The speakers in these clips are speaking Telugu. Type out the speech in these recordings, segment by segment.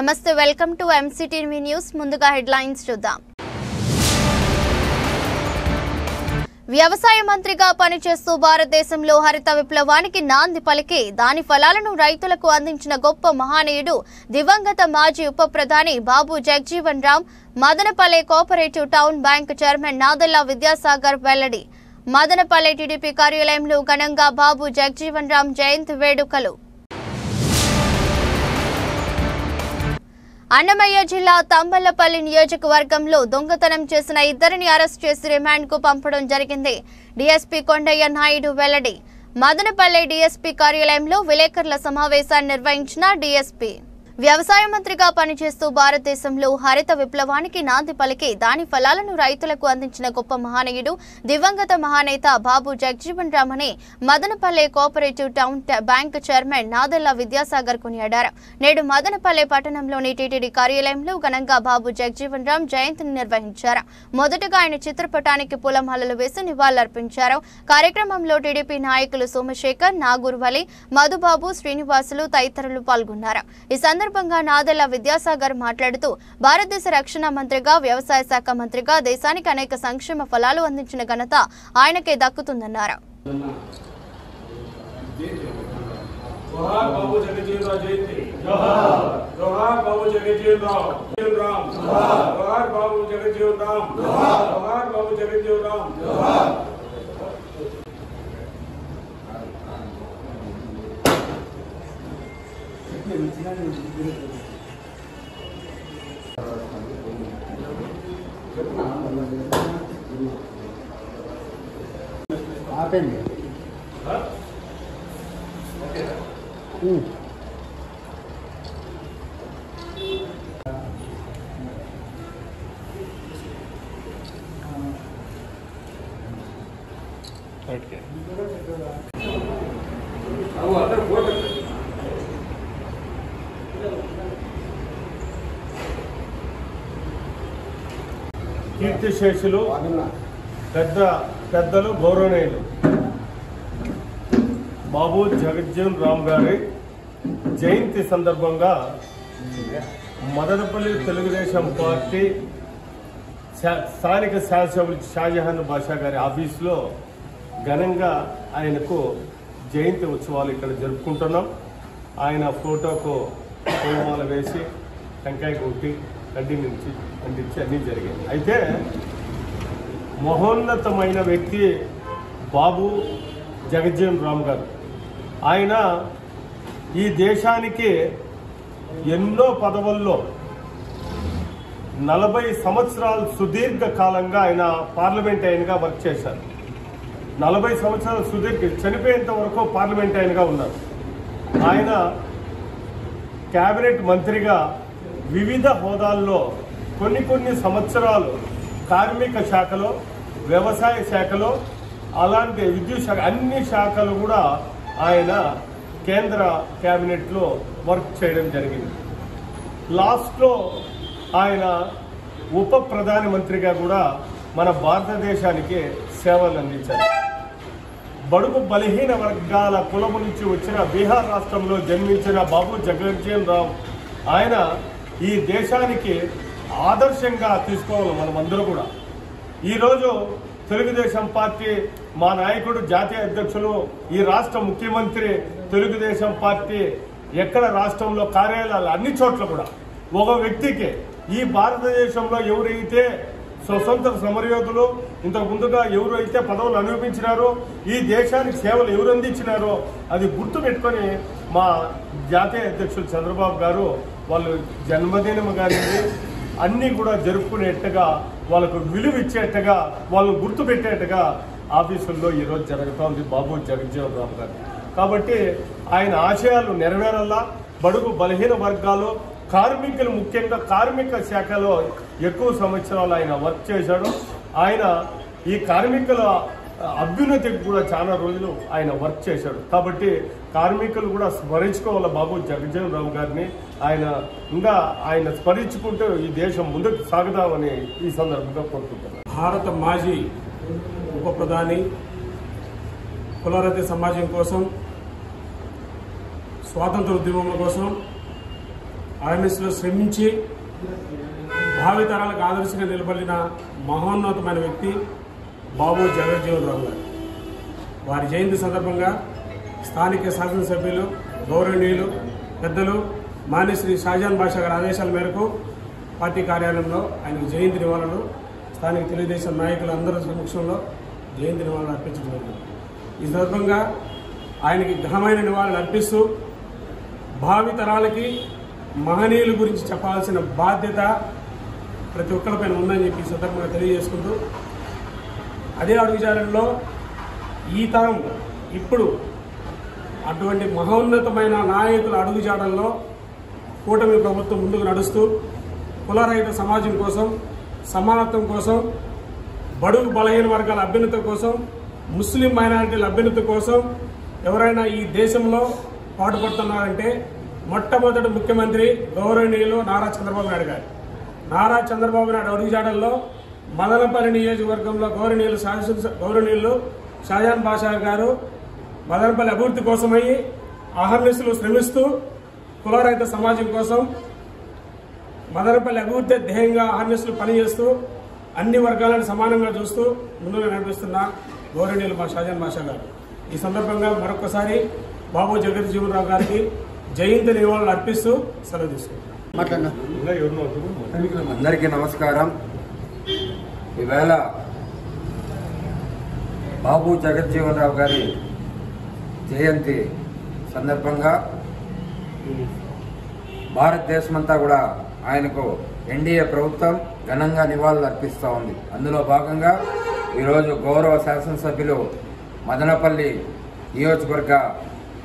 నమస్తే వెల్కమ్ టు ఎంసీటీవీ న్యూస్ ముందుగా హెడ్లైన్స్ చూద్దాం వ్యవసాయ మంత్రిగా పనిచేస్తూ భారతదేశంలో హరిత విప్లవానికి నాంది పలికి దాని ఫలాలను రైతులకు అందించిన గొప్ప మహనీయుడు దివంగత మాజీ ఉప ప్రధాని Babu Jagjivan Ram Madanapalle cooperative town bank chairman Nadella Vidyasagar వెల్లడి మదనపల్లె టీడీపీ కార్యాలయంలో ఘనంగా బాబు జగజీవన్ రామ్ జయంతి వేడుకలు అన్నమయ్య జిల్లా తంబలపల్లి నియోజకవర్గంలో దొంగతనం చేసిన ఇద్దరిని అరెస్ట్ చేసి రిమాండ్ కు పంపడం జరిగింది. డీఎస్పీ కొండయ్య నాయుడు వెల్లడి మదనపల్లె డీఎస్పీ కార్యాలయంలో విలేకరుల సమావేశాన్ని నిర్వహించిన డీఎస్పీ వ్యవసాయ మంత్రిగా పనిచేస్తూ భారతదేశంలో హరిత విప్లవానికి నాంది పలికి దాని ఫలాలను రైతులకు అందించిన గొప్ప మహనీయుడు దివంగత మహానేత బాబు జగజీవన్ రామ్ అని Madanapalle cooperative town bank chairman Nadella Vidyasagar కొనియాడారు. నేడు మదనపల్లె పట్టణంలోని టీటీడీ కార్యాలయంలో ఘనంగా బాబు జగజీవన్ రామ్ జయంతిని నిర్వహించారు. మొదటగా ఆయన చిత్రపటానికి పూలమాలలు వేసి నివాళులర్పించారు. కార్యక్రమంలో టీడీపీ నాయకులు సోమశేఖర్, నాగూర్వలి, మధుబాబు, శ్రీనివాసులు తదితరులు పాల్గొన్నారు. ఈ సందర్భంగా నాదెళ్ల విద్యాసాగర్ మాట్లాడుతూ భారతదేశ రక్షణ మంత్రిగా, వ్యవసాయ శాఖ మంత్రిగా దేశానికి అనేక సంక్షేమ ఫలాలు అందించిన ఘనత ఆయనకే దక్కుతుందన్నారు. ఆపండి. కీర్తిశేషులు పెద్దలు గౌరవనీయులు బాబు జగజీవన్ రామ్ గారి జయంతి సందర్భంగా మదనపల్లి తెలుగుదేశం పార్టీ స్థానిక శాసనసభ్యులు షాజహాన్ బాషా గారి ఆఫీసులో ఘనంగా ఆయనకు జయంతి ఉత్సవాలు ఇక్కడ జరుపుకుంటున్నాం. ఆయన ఫోటోకు పూలమాల వేసి టెంకాయ కొట్టి కడ్డీ నుంచి అందించి అన్నీ జరిగాయి. అయితే మహోన్నతమైన వ్యక్తి బాబు జగజీవన్ రామ్ గారు. ఆయన ఈ దేశానికి ఎన్నో పదవుల్లో 40 సంవత్సరాలు సుదీర్ఘ కాలంగా ఆయన పార్లమెంట్ ఆయనగా వర్క్ చేశారు. 40 సంవత్సరాలు చనిపోయేంత వరకు పార్లమెంట్ ఆయనగా ఉన్నారు. ఆయన కేబినెట్ మంత్రిగా వివిధ హోదాల్లో కొన్ని సంవత్సరాలు కార్మిక శాఖలో, వ్యవసాయ శాఖలో, అలాంటి విద్యుత్ శాఖ అన్ని శాఖలు కూడా ఆయన కేంద్ర కేబినెట్లో వర్క్ చేయడం జరిగింది. లాస్ట్లో ఆయన ఉప ప్రధానమంత్రిగా కూడా మన భారతదేశానికి సేవలు అందించారు. బడుగు బలహీన వర్గాల కులము నుంచి వచ్చిన బీహార్ రాష్ట్రంలో జన్మించిన బాబు జగజీవన్ రామ్ ఆయన ఈ దేశానికి ఆదర్శంగా తీసుకోవాలి మనమందరూ కూడా. ఈరోజు తెలుగుదేశం పార్టీ మా నాయకుడు, జాతీయ అధ్యక్షులు, ఈ రాష్ట్ర ముఖ్యమంత్రి, తెలుగుదేశం పార్టీ ఎక్కడ రాష్ట్రంలో కార్యాలయాలు అన్ని చోట్ల కూడా ఒక వ్యక్తికి ఈ భారతదేశంలో ఎవరైతే స్వతంత్ర సమరయోధులు ఇంతకు ముందుగా ఎవరైతే పదవులు అనుభవించినారో, ఈ దేశానికి సేవలు ఎవరు అందించినారో అది గుర్తు పెట్టుకొని మా జాతీయ అధ్యక్షులు చంద్రబాబు గారు వాళ్ళు జన్మదినం కానీ అన్నీ కూడా జరుపుకునేట్టుగా, వాళ్ళకు విలువ ఇచ్చేట్టుగా, వాళ్ళను గుర్తు పెట్టేట్టుగా ఆఫీసుల్లో ఈరోజు జరుగుతోంది బాబు జగజీవన్ రామ్ గారు. కాబట్టి ఆయన ఆశయాలు నెరవేరల్లా బడుగు బలహీన వర్గాలు, కార్మికులు, ముఖ్యంగా కార్మిక శాఖలో ఎక్కువ సంవత్సరాలు ఆయన వర్క్ చేశాడు. ఆయన ఈ కార్మికుల అభ్యున్నతికి కూడా చాలా రోజులు ఆయన వర్క్ చేశాడు. కాబట్టి కార్మికులు కూడా స్మరించుకోవాలి బాబు జగజీవన్ రామ్ గారిని. ఆయన స్మరించుకుంటూ ఈ దేశం ముందుకు సాగుదామని ఈ సందర్భంగా కోరుకుంటున్నాను. భారత మాజీ ఉప ప్రధాని, కులరహిత సమాజం కోసం, స్వాతంత్ర ఉద్యమం కోసం ఆర్ఎన్ఎస్లో శ్రమించి భావితరాలకు ఆదర్శంగా నిలబడిన మహోన్నతమైన వ్యక్తి బాబు జగజ్జీవన్ రావు గారు. వారి జయంతి సందర్భంగా స్థానిక శాసనసభ్యులు గౌరవనీయులు పెద్దలు మాన్యశ్రీ షాజాన్ బాషా గారి ఆదేశాల మేరకు పార్టీ కార్యాలయంలో ఆయనకు జయంతి నివాళులు స్థానిక తెలుగుదేశం నాయకులందరి సమక్షంలో జయంతి నివాళులు అర్పించడం జరిగింది. ఈ సందర్భంగా ఆయనకి ఘనమైన నివాళులు అర్పిస్తూ భావితరాలకి మహనీయుల గురించి చెప్పాల్సిన బాధ్యత ప్రతి ఒక్కరిపైన ఉందని చెప్పి ఈ సందర్భంగా తెలియజేసుకుంటూ అదే అడుగుజాడల్లో ఈ తరం ఇప్పుడు అటువంటి మహోన్నతమైన నాయకుల అడుగుజాడల్లో కూటమి ప్రభుత్వం ముందుకు నడుస్తూ కులరహిత సమాజం కోసం, సమానత్వం కోసం, బడుగు బలహీన వర్గాల అభ్యున్నతి కోసం, ముస్లిం మైనారిటీల అభ్యున్నతి కోసం ఎవరైనా ఈ దేశంలో పాటుపడుతున్నారంటే మొట్టమొదటి ముఖ్యమంత్రి గౌరవనీయులు నారా చంద్రబాబు నాయుడు గారు. నారా చంద్రబాబు నాయుడు అడుగుజాడల్లో మదనపల్లి నియోజకవర్గంలో గౌరవనీయులు షాజాన్ బాషా గారు మదనపల్లి అభివృద్ధి కోసమై అహర్నిశలు శ్రమిస్తూ కులరహిత సమాజం కోసం మదనపల్లి అభివృద్ధి ధ్యేయంగా అహర్నిశలు పనిచేస్తూ అన్ని వర్గాలను సమానంగా చూస్తూ ముందుగా నడిపిస్తున్న గౌరవనీయులు మా షాజాన్ బాషా గారు. ఈ సందర్భంగా మరొకసారి బాబు జగజ్జీవన్ రావు గారికి జయంతి నివాళులు అర్పిస్తూ సెలవు తీసుకుంటున్నాం. అందరికీ నమస్కారం. ఈవేళ బాబు జగజ్జీవన్ రావు గారి జయంతి సందర్భంగా భారతదేశమంతా కూడా ఆయనకు ఎన్డీఏ ప్రభుత్వం ఘనంగా నివాళులు అర్పిస్తూ ఉంది. అందులో భాగంగా ఈరోజు గౌరవ శాసనసభ్యులు మదనపల్లి నియోజకవర్గ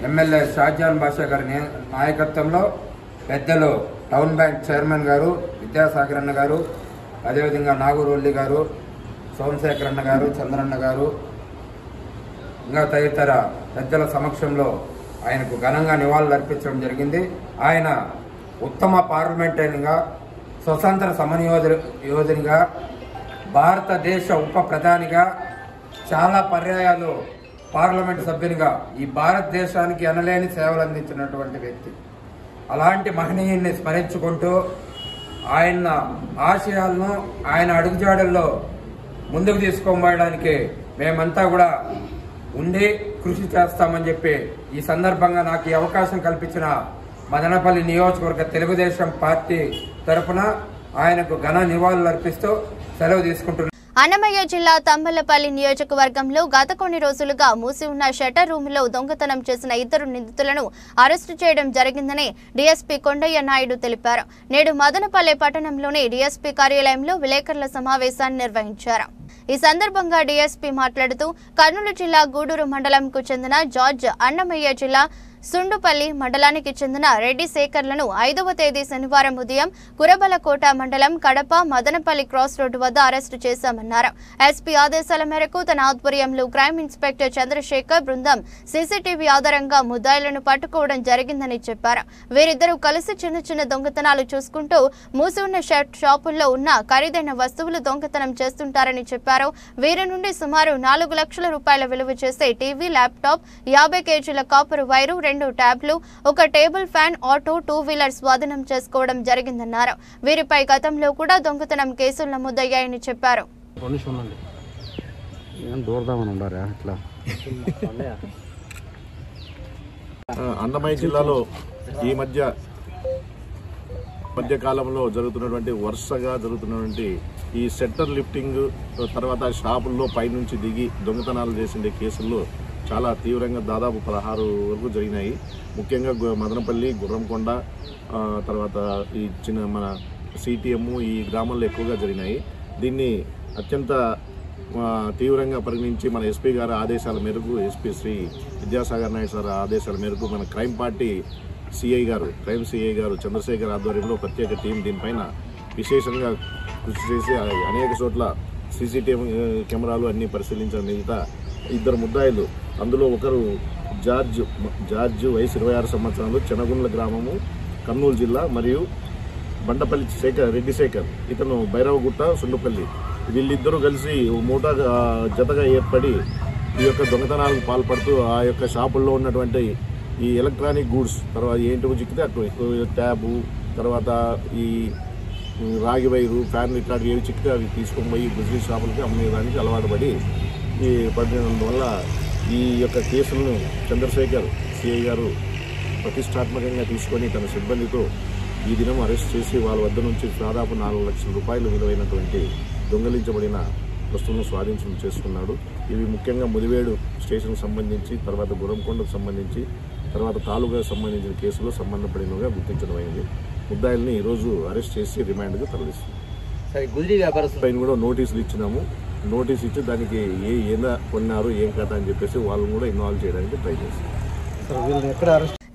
ఎమ్మెల్యే షాజాన్ బాషా గారి నాయకత్వంలో పెద్దలు టౌన్ బ్యాంక్ చైర్మన్ గారు విద్యాసాగర్ అన్న గారు, అదేవిధంగా నాగూరవల్లి గారు, సోమశేఖర్ అన్న గారు, చంద్రన్న గారు, ఇంకా తదితర పెద్దల సమక్షంలో ఆయనకు ఘనంగా నివాళులు అర్పించడం జరిగింది. ఆయన ఉత్తమ పార్లమెంటరీగా, స్వతంత్ర సమన్వయోధునిగా, భారతదేశ ఉప ప్రధానిగా, చాలా పర్యాయాలు పార్లమెంటు సభ్యునిగా ఈ భారతదేశానికి ఎనలేని సేవలు అందించినటువంటి వ్యక్తి. అలాంటి మహనీయుల్ని స్మరించుకుంటూ ఆయన ఆశయాలను ఆయన అడుగుజాడల్లో ముందుకు తీసుకుపోవడానికి మేమంతా కూడా ఉండి కృషి చేస్తామని చెప్పి ఈ సందర్భంగా నాకు ఈ అవకాశం కల్పించిన మదనపల్లి నియోజకవర్గ తెలుగుదేశం పార్టీ తరఫున ఆయనకు ఘన నివాళులు అర్పిస్తూ సెలవు తీసుకుంటున్నాను. అన్నమయ్య జిల్లా తంబలపల్లి నియోజకవర్గంలో గత కొన్ని రోజులుగా మూసి ఉన్న షట్టర్ రూములో దొంగతనం చేసిన ఇద్దరు నిందితులను అరెస్టు చేయడం జరిగిందని డీఎస్పీ కొండయ్య నాయుడు తెలిపారు. నేడు మదనపల్లె పట్టణంలోని డీఎస్పీ కార్యాలయంలో విలేకరుల సమావేశాన్ని నిర్వహించారు. ఈ సందర్భంగా డీఎస్పీ మాట్లాడుతూ కర్నూలు జిల్లా గూడూరు మండలంకు చెందిన జార్జ్, అన్నమయ్య జిల్లా సుండుపల్లి మండలానికి చెందిన రెడ్డి శేఖర్లను 5వ తేదీ శనివారం ఉదయం కురబలకోట మండలం కడప మదనపల్లి క్రాస్ రోడ్డు వద్ద అరెస్టు చేశామన్నారు. ఎస్పీ ఆదేశాల మేరకు తన ఆధ్వర్యంలో క్రైమ్ ఇన్స్పెక్టర్ చంద్రశేఖర్ బృందం సీసీటీవీ ఆధారంగా ముద్దాయిలను పట్టుకోవడం జరిగిందని చెప్పారు. వీరిద్దరూ కలిసి చిన్న చిన్న దొంగతనాలు చూసుకుంటూ మూసి ఉన్న షాపుల్లో ఉన్న ఖరీదైన వస్తువులు దొంగతనం చేస్తుంటారని చెప్పారు. వీరి నుండి సుమారు 4 లక్షల రూపాయల విలువ చేసే టీవీ, ల్యాప్టాప్, 50 కేజీల కాపర్ వైరు, 2 ట్యాబ్లు, ఒక టేబుల్ ఫ్యాన్, ఆటో, 2 వీలర్ స్వాధీనం చేసుకోవడం జరిగిందన్నారు. వీరిపై గతంలో కూడా దొంగతనం కేసులు నమోదయ్యాయని చెప్పారు. అన్నమయ్య జిల్లాలో ఈ మధ్య కాలంలో వరుసగా జరుగుతున్నటువంటి ఈ షట్టర్ లిఫ్టింగ్, తర్వాత షాపుల్లో పైనుంచి దిగి దొంగతనాలు చేసిన కేసుల్లో చాలా తీవ్రంగా దాదాపు 16 వరకు జరిగినాయి. ముఖ్యంగా మదనపల్లి, గుర్రంకొండ, తర్వాత ఈ మన సిటిఎం ఈ గ్రామాల్లో ఎక్కువగా జరిగినాయి. దీన్ని అత్యంత తీవ్రంగా పరిగణించి మన ఎస్పీ గారి ఆదేశాల మేరకు, ఎస్పీ శ్రీ విద్యాసాగర్ నాయుడు సార్ ఆదేశాల మేరకు మన క్రైమ్ సిఐ గారు చంద్రశేఖర్ ఆధ్వర్యంలో ప్రత్యేక టీం దీనిపైన విశేషంగా కృషి చేసి అనేక చోట్ల సీసీటీవీ కెమెరాలు అన్నీ పరిశీలించిన మిగతా 2 ముద్దాయిలు, అందులో ఒకరు జార్జ్ వయసు 26 సంవత్సరాలు, చెనగుండ్ల గ్రామము, కర్నూలు జిల్లా, మరియు బండపల్లి రెడ్డి శేఖర్, ఇతను భైరవగుట్ట, సుండుపల్లి. వీళ్ళిద్దరూ కలిసి మూటా జతగా ఏర్పడి ఈ యొక్క దొంగతనాలకు పాల్పడుతూ ఆ యొక్క షాపుల్లో ఉన్నటువంటి ఈ ఎలక్ట్రానిక్ గూడ్స్, తర్వాత ఏంటి చిక్కితే అటు ట్యాబు, తర్వాత ఈ రాగి వైరు ఫ్యాన్ ఇట్లాంటి ఏవి చిక్కితే అవి తీసుకొని పోయి గుజరీ షాపులకి అమ్మేదానికి అలవాటు పడి పడినందువల్ల ఈ యొక్క కేసులను చంద్రశేఖర్ సిఐ గారు ప్రతిష్టాత్మకంగా తీసుకొని తన సిబ్బందితో ఈ దినం అరెస్ట్ చేసి వాళ్ళ వద్ద నుంచి దాదాపు 4 లక్షల రూపాయలు విలువైనటువంటి దొంగలించబడిన వస్తువులను స్వాధీనం చేసుకున్నాడు. ఇవి ముఖ్యంగా ముదివేడు స్టేషన్కు సంబంధించి, తర్వాత గురంకొండకు సంబంధించి, తర్వాత తాలూకాకు సంబంధించిన కేసులో సంబంధపడినవిగా గుర్తించడమైంది. ముద్దాయిల్ని ఈరోజు అరెస్ట్ చేసి రిమాండ్కు తరలిస్తుంది. పైన కూడా నోటీసులు ఇచ్చినాము. నోటీస్ ఇచ్చి దానికి ఏదా కొన్నారు ఏం కథ అని చెప్పేసి వాళ్ళని కూడా ఇన్వాల్వ్ చేయడానికి ట్రై చేస్తాం.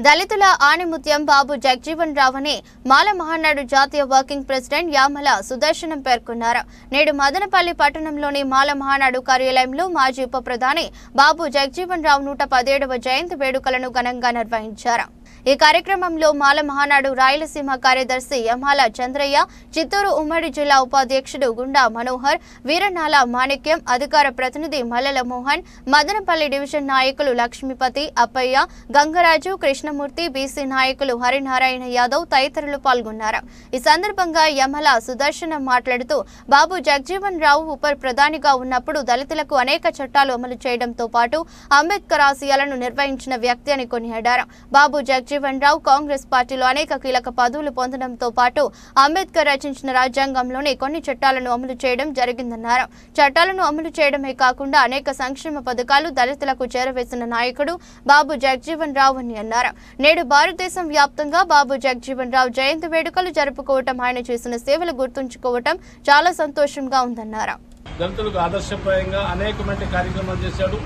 దళితుల ఆణిముత్యం బాబు జగజీవన్ రావు అని మాల మహానాడు జాతీయ వర్కింగ్ ప్రెసిడెంట్ యామల సుదర్శనం పేర్కొన్నారు. నేడు మదనపల్లి పట్టణంలోని మాల మహానాడు కార్యాలయంలో మాజీ ఉప ప్రధాని బాబు జగజీవన్ రావు 117వ జయంతి వేడుకలను ఘనంగా నిర్వహించారు. ఈ కార్యక్రమంలో మాల మహానాడు రాయలసీమ కార్యదర్శి యమాల చంద్రయ్య, చిత్తూరు ఉమ్మడి జిల్లా ఉపాధ్యక్షుడు గుండా మనోహర్, వీరనాల మాణిక్యం, అధికార ప్రతినిధి మల్లెల మోహన్, మదనపల్లి డివిజన్ నాయకులు లక్ష్మీపతి, అప్పయ్య, గంగరాజు, కృష్ణమూర్తి, బీసీ నాయకులు హరినారాయణ యాదవ్ తదితరులు పాల్గొన్నారు. ఈ సందర్భంగా యమల సుదర్శనం మాట్లాడుతూ బాబు జగజీవన్ రావు ఉప ప్రధానిగా ఉన్నప్పుడు దళితులకు అనేక చట్టాలు అమలు చేయడంతో పాటు అంబేద్కర్ ఆశయాలను నిర్వహించిన వ్యక్తి అని కొనియాడారు. బాబు జగజీవన్ రావు కాంగ్రెస్ పార్టీలో అనేక కీలక పదవులు పొందడంతో పాటు అంబేద్కర్ రచించిన రాజ్యాంగంలోని కొన్ని చట్టాలను అమలు చేయడం జరిగిందన్నారు. చట్టాలను అమలు చేయడమే కాకుండా అనేక సంక్షేమ పథకాలు దళితులకు చేరవేసిన నాయకుడు బాబు జగజీవన్ రావు అని అన్నారు. నేడు భారతదేశం వ్యాప్తంగా బాబు జగజీవన్ రావు జయంతి వేడుకలు జరుపుకోవటం, ఆయన చేసిన సేవలు గుర్తుంచుకోవటం చాలా సంతోషంగా ఉందన్నారు. దళితులకు ఆదర్శప్రాయంగా అనేకమైన కార్యక్రమాలు చేశాడు.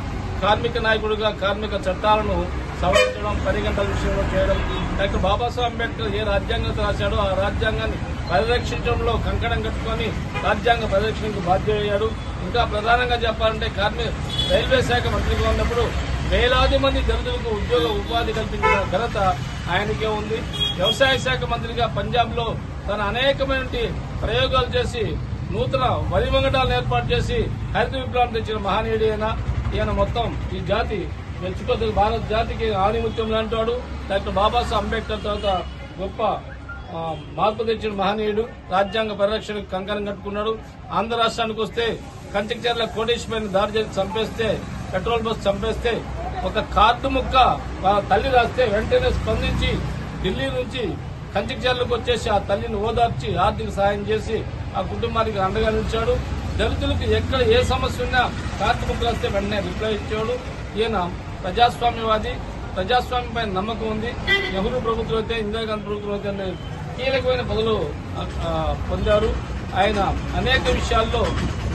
కార్మిక నాయకుడిగా కార్మిక చట్టాలను సవరించడం, 10 గంటల విషయంలో చేయడం, డాక్టర్ బాబాసాహెబ్ అంబేద్కర్ ఏ రాజ్యాంగంతో రాశాడో ఆ రాజ్యాంగాన్ని పరిరక్షించడంలో కంకణం కట్టుకొని రాజ్యాంగ పరిరక్షణకు బాధ్యుడయ్యాడు. ఇంకా ప్రధానంగా చెప్పాలంటే రైల్వే శాఖ మంత్రిగా ఉన్నప్పుడు వేలాది మంది దళితులకు ఉద్యోగ ఉపాధి కల్పించిన ఘనత ఆయనకే ఉంది. వ్యవసాయ శాఖ మంత్రిగా పంజాబ్లో తన అనేకమైన ప్రయోగాలు చేసి నూతన వరి వంగడాలను ఏర్పాటు చేసి హరిత విప్లవం తెచ్చిన మహనీయుడు ఈయన మొత్తం ఈ జాతి మెచ్చుకోదగ్గ భారత జాతికి ఆణిముత్యం లాంటివాడు. డాక్టర్ బాబాసాహెబ్ అంబేద్కర్ తర్వాత గొప్ప మార్పు తెచ్చిన మహనీయుడు. రాజ్యాంగ పరిరక్షణకు కంకణం కట్టుకున్నాడు. ఆంధ్ర రాష్ట్రానికి వస్తే కంచికచర్ల కోటేశ్వరిని దాడి చేసి చంపేస్తే, పెట్రోల్ బస్ చంపేస్తే ఒక కార్డు ముక్క తల్లి రాస్తే వెంటనే స్పందించి ఢిల్లీ నుంచి కంచికచర్లకు వచ్చేసి ఆ తల్లిని ఓదార్చి ఆర్థిక సాయం చేసి ఆ కుటుంబానికి అండగా నిలిచాడు. దళితులకు ఎక్కడ ఏ సమస్య ఉన్నా కార్డు ముక్కలు వస్తే వెంటనే రిప్లై ఇచ్చాడు. ఈయన ప్రజాస్వామ్యవాది, ప్రజాస్వామ్యంపై నమ్మకం ఉంది. నెహ్రూ ప్రభుత్వం అయితే, ఇందిరాగాంధీ ప్రభుత్వం అయితే కీలకమైన పదవులు పొందారు. ఆయన అనేక విషయాల్లో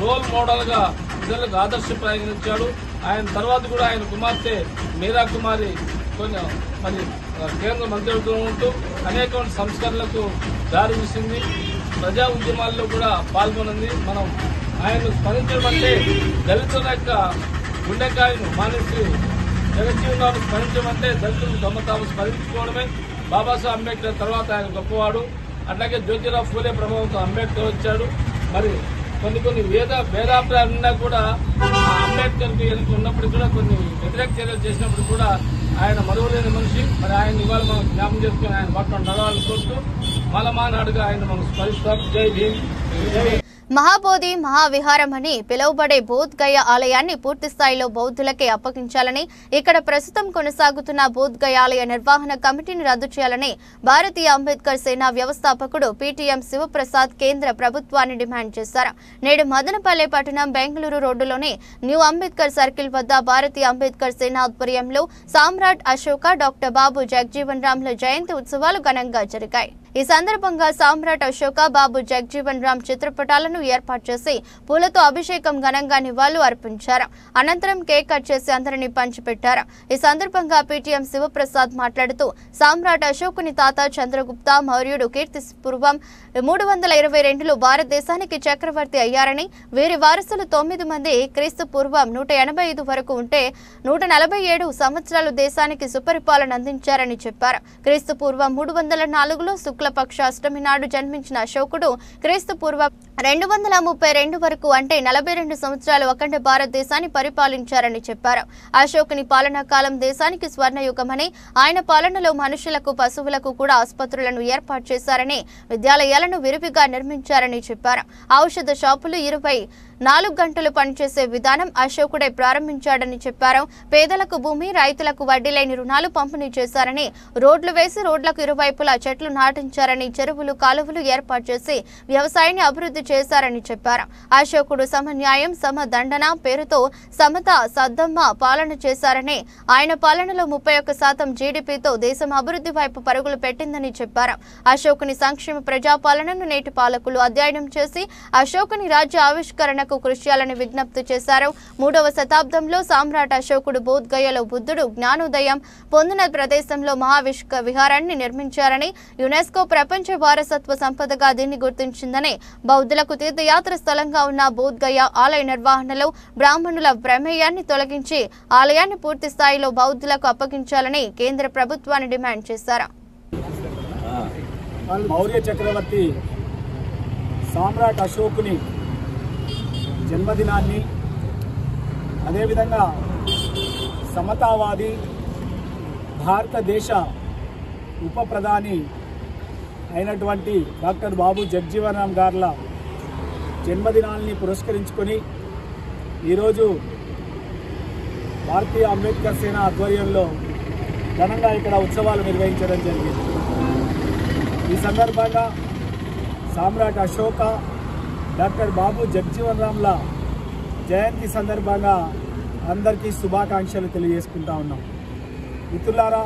రోల్ మోడల్ గా ప్రజలకు ఆదర్శప్రాయంగా నిలిచాడు. ఆయన తర్వాత కూడా ఆయన కుమార్తె మీరా కుమారి మరి కేంద్ర మంత్రితో ఉంటూ అనేక సంస్కరణలకు దారి తీసింది. ప్రజా ఉద్యమాల్లో కూడా పాల్గొన్నది. మనం ఆయన్ను స్మరించడం అంటే దళితుల యొక్క గుండెకాయను మానేసి జగజ్జీవన్ స్మరించడం అంటే దళితులు తమ తాము స్మరించుకోవడమే. బాబాసాహెబ్ అంబేద్కర్ తర్వాత ఆయన గొప్పవాడు. అట్లాగే జ్యోతిరావు ఫూలే ప్రభావంతో అంబేద్కర్ వచ్చాడు. మరి కొన్ని వేదాభిప్రాయాలు ఉన్నా కూడా అంబేద్కర్కి ఉన్నప్పుడు కూడా కొన్ని వ్యతిరేక చర్యలు చేసినప్పుడు కూడా ఆయన మరువలేని మనిషి. మరి ఆయన ఇవాళ మనం జ్ఞాపం చేసుకుని ఆయన పట్ల నడవాలని కోరుతూ మలమానాడుగా ఆయన మనం స్మరిస్తాం. జై భీమ్. మహాబోధి మహావిహారం అని పిలువబడే బోధ్ గయ ఆలయాన్ని పూర్తి స్థాయిలో బౌద్ధులకే అప్పగించాలని, ఇక్కడ ప్రస్తుతం కొనసాగుతున్న బోధ్ గయ ఆలయ నిర్వహణ కమిటీని రద్దు చేయాలని భారతీయ అంబేద్కర్ సేన వ్యవస్థాపకుడు పీటీఎం శివప్రసాద్ కేంద్ర ప్రభుత్వాన్ని డిమాండ్ చేశారు. నేడు మదనపల్లె పట్టణం బెంగళూరు రోడ్డులోని న్యూ అంబేద్కర్ సర్కిల్ వద్ద భారతీయ అంబేద్కర్ సేన ఆధ్వర్యంలో సామ్రాట్ అశోక, డాక్టర్ బాబు జగజీవన్ రామ్ల జయంతి ఉత్సవాలు ఘనంగా జరిగాయి. ఈ సందర్భంగా సామ్రాట్ అశోక, బాబు జగజీవన్ రామ్ చిత్రపటాలను ఏర్పాటు చేసి పూలతో అభిషేకం ఘనంగా నివాళులు అర్పించారు. అనంతరం కేక్ కట్ చేసి అందరినీ పంచిపెట్టారు. ఈ సందర్భంగా పీటీఎం శివప్రసాద్ మాట్లాడుతూ సామ్రాట్ అశోకుని తాత చంద్రగుప్త మౌర్యుడు కీర్తి పూర్వం 322లో భారతదేశానికి చక్రవర్తి అయ్యారని, వీరి వారసులు 9 మంది క్రీస్తు పూర్వం 185 వరకు ఉంటే 147 సంవత్సరాలు దేశానికి సుపరిపాలన అందించారని చెప్పారు. క్రీస్తు పూర్వం 304లో శుక్ల శుక్లపక్ష అష్టమి నాడు జన్మించిన అశోకుడు క్రీస్తు పూర్వం 232 వరకు అంటే 42 సంవత్సరాలు అఖండ భారతదేశాన్ని పరిపాలించారని చెప్పారు. అశోకుని పాలనా కాలం దేశానికి స్వర్ణయుగమని, ఆయన పాలనలో మనుషులకు పశువులకు కూడా ఆసుపత్రులను ఏర్పాటు చేశారని, విద్యాలయాలను విరివిగా నిర్మించారని చెప్పారు. ఔషధ షాపులు 24 గంటలు పనిచేసే విధానం అశోకుడే ప్రారంభించాడని చెప్పారు. పేదలకు భూమి, రైతులకు వడ్డీ లేని రుణాలు పంపిణీ చేశారని, రోడ్లు వేసి రోడ్లకు ఇరువైపులా చెట్లు నాటించారని, చెరువులు కాలువలు ఏర్పాటు చేసి వ్యవసాయాన్ని అభివృద్ధి చేశారని చెప్పారు. అశోకుడు సమన్యాయం సమదండన పేరుతో సమత సద్దమ్మ పాలన చేశారని, ఆయన పాలనలో 31% జీడీపీతో దేశం అభివృద్ధి వైపు పరుగులు పెట్టిందని చెప్పారు. అశోకుని సంక్షేమ ప్రజాపాలనను నేటి పాలకులు అధ్యయనం చేసి అశోకుని రాజ్య ఆవిష్కరణకు కృషి చేయాలని విజ్ఞప్తి చేశారు. 3వ శతాబ్దంలో సామ్రాట్ అశోకుడు బోధ్గయలో బుద్ధుడు జ్ఞానోదయం పొందిన ప్రదేశంలో మహావిష్క విహారాన్ని నిర్మించారని, యునెస్కో ప్రపంచ వారసత్వ సంపదగా దీన్ని గుర్తించిందని, బౌద్ధులకు తీర్థయాత్ర స్థలంగా ఉన్న బోధ్గయ ఆలయ నిర్వహణలో బ్రాహ్మణుల ప్రమేయాన్ని తొలగించి ఆలయాన్ని పూర్తి స్థాయిలో బౌద్ధులకు అప్పగించాలని కేంద్ర ప్రభుత్వాన్ని డిమాండ్ చేశారు. మౌర్య చక్రవర్తి సామ్రాట్ అశోకుని జన్మదినాన్ని, అదేవిధంగా సమతావాది భారతదేశ ఉప ప్రధాని అయినటువంటి డాక్టర్ బాబు జగ్జీవన్ రామ్ గార్ల జన్మదినాల్ని పురస్కరించుకొని ఈరోజు భారతీయ అంబేద్కర్ సేన ఆధ్వర్యంలో ఘనంగా ఇక్కడ ఉత్సవాలు నిర్వహించడం జరిగింది. ఈ సందర్భంగా సామ్రాట్ అశోక, డాక్టర్ బాబు జగ్జీవన్ రామ్ల జయంతి సందర్భంగా అందరికీ శుభాకాంక్షలు తెలియజేసుకుంటా ఉన్నాం. మిత్రులారా,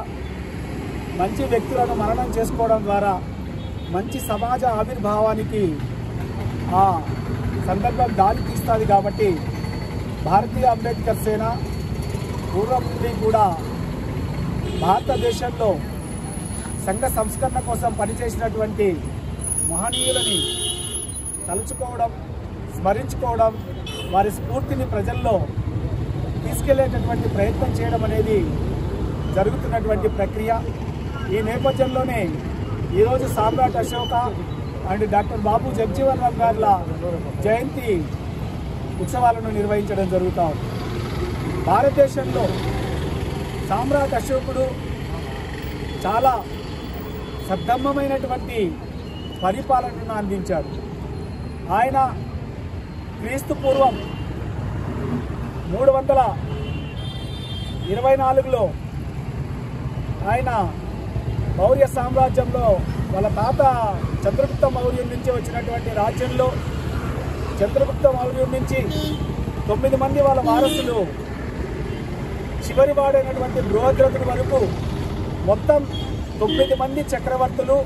మంచి వ్యక్తులను మననం చేసుకోవడం ద్వారా మంచి సమాజ ఆవిర్భావానికి ఆ సందర్భం దారి తీస్తుంది. కాబట్టి భారతీయ అంబేద్కర్ సేన పూర్వం నుండి కూడా భారతదేశంలో సంఘ సంస్కరణ కోసం పనిచేసినటువంటి మహనీయులని తలుచుకోవడం, స్మరించుకోవడం, వారి స్ఫూర్తిని ప్రజల్లో తీసుకెళ్లేటటువంటి ప్రయత్నం చేయడం అనేది జరుగుతున్నటువంటి ప్రక్రియ. ఈ నేపథ్యంలోనే ఈరోజు సామ్రాట్ అశోక అండ్ డాక్టర్ బాబు జగ్జీవన్ రామ్ గార్ల జయంతి ఉత్సవాలను నిర్వహించడం జరుగుతూ ఉంది. భారతదేశంలో సామ్రాట్ అశోకుడు చాలా సద్దమ్మమైనటువంటి పరిపాలనను అందించాడు. ఆయన క్రీస్తు పూర్వం 324లో ఆయన మౌర్య సామ్రాజ్యంలో వాళ్ళ తాత చంద్రగుప్త మౌర్యుడి నుంచి వచ్చినటువంటి రాజ్యంలో చంద్రగుప్త మౌర్యుడి నుంచి 9 మంది వాళ్ళ వారసులు చివరి వాడైనటువంటి బృహద్రథుడి వరకు మొత్తం 9 మంది చక్రవర్తులు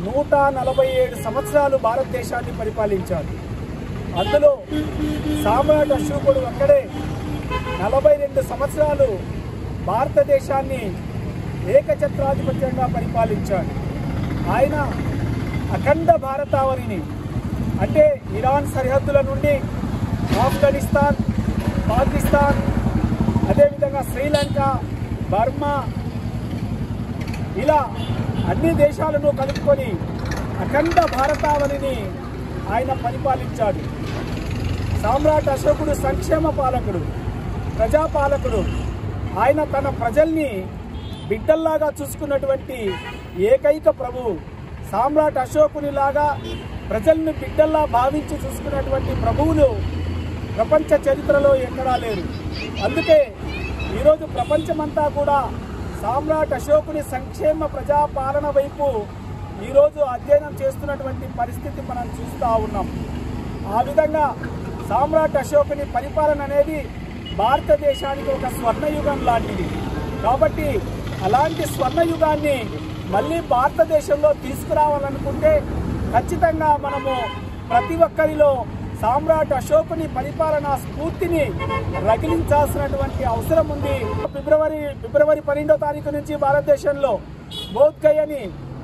147 సంవత్సరాలు భారతదేశాన్ని పరిపాలించారు. అందులో సామ్రాట్ అశోకుడు అక్కడే 42 సంవత్సరాలు భారతదేశాన్ని ఏకఛత్రాధిపత్యంగా పరిపాలించాడు. ఆయన అఖండ భారతావనిని అంటే ఇరాన్ సరిహద్దుల నుండి ఆఫ్ఘనిస్తాన్, పాకిస్తాన్, అదేవిధంగా శ్రీలంక, బర్మా ఇలా అన్ని దేశాలను కలుపుకొని అఖండ భారతావనిని ఆయన పరిపాలించాడు. సామ్రాట్ అశోకుడు సంక్షేమ పాలకుడు, ప్రజాపాలకుడు. ఆయన తన ప్రజల్ని బిడ్డల్లాగా చూసుకున్నటువంటి ఏకైక ప్రభువు. సామ్రాట్ అశోకునిలాగా ప్రజల్ని బిడ్డల్లా భావించి చూసుకున్నటువంటి ప్రభువులు ప్రపంచ చరిత్రలో ఎక్కడా లేరు. అందుకే ఈరోజు ప్రపంచమంతా కూడా సామ్రాట్ అశోకుని సంక్షేమ ప్రజాపాలన వైపు ఈరోజు అధ్యయనం చేస్తున్నటువంటి పరిస్థితి మనం చూస్తూ ఉన్నాం. ఆ విధంగా సామ్రాట్ అశోకుని పరిపాలన అనేది భారతదేశానికి ఒక స్వర్ణయుగం లాంటిది. కాబట్టి అలాంటి స్వర్ణయుగాన్ని మళ్ళీ భారతదేశంలో తీసుకురావాలనుకుంటే ఖచ్చితంగా మనము ప్రతి ఒక్కరిలో సామ్రాట్ అశోకుని పరిపాలనా స్ఫూర్తిని రగిలించాల్సినటువంటి అవసరం ఉంది. ఫిబ్రవరి 12వ తారీఖు నుంచి భారతదేశంలో బోధ్గయని